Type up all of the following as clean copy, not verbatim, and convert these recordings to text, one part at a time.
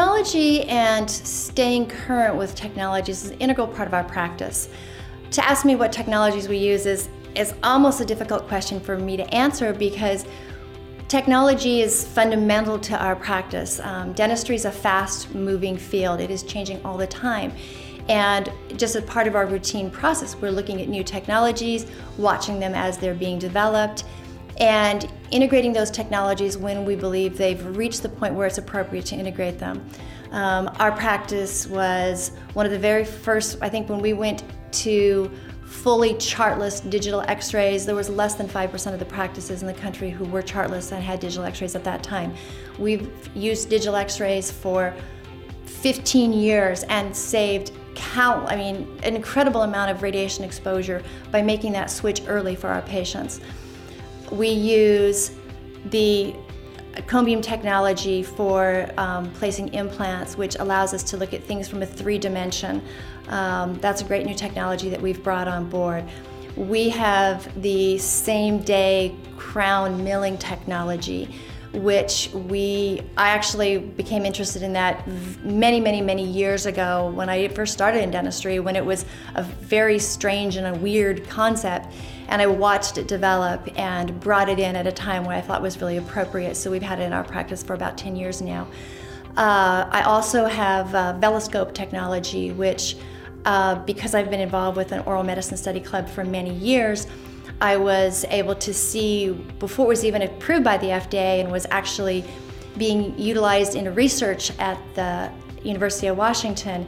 Technology and staying current with technologies is an integral part of our practice. To ask me what technologies we use is almost a difficult question for me to answer because technology is fundamental to our practice. Dentistry is a fast-moving field. It is changing all the time. And just as part of our routine process, we're looking at new technologies, watching them as they're being developed, and integrating those technologies when we believe they've reached the point where it's appropriate to integrate them. Our practice was one of the very first, I think when we went to fully chartless digital x-rays, there was less than 5% of the practices in the country who were chartless and had digital x-rays at that time. We've used digital x-rays for 15 years and saved an incredible amount of radiation exposure by making that switch early for our patients. We use the cone beam technology for placing implants, which allows us to look at things from a 3-dimension. That's a great new technology that we've brought on board. We have the same-day crown milling technology, which I actually became interested in that many years ago when I first started in dentistry, when it was a very strange and a weird concept. And I watched it develop and brought it in at a time when I thought was really appropriate. So we've had it in our practice for about 10 years now. I also have veloscope technology, which because I've been involved with an oral medicine study club for many years, I was able to see, before it was even approved by the FDA and was actually being utilized in research at the University of Washington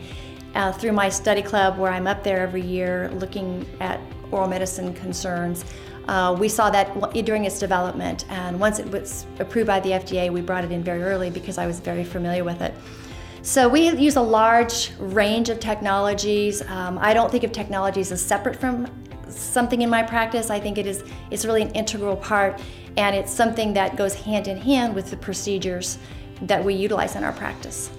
through my study club, where I'm up there every year looking at oral medicine concerns. We saw that during its development, and once it was approved by the FDA, we brought it in very early because I was very familiar with it. So we use a large range of technologies. I don't think of technologies as separate from something in my practice. I think it's really an integral part, and it's something that goes hand in hand with the procedures that we utilize in our practice.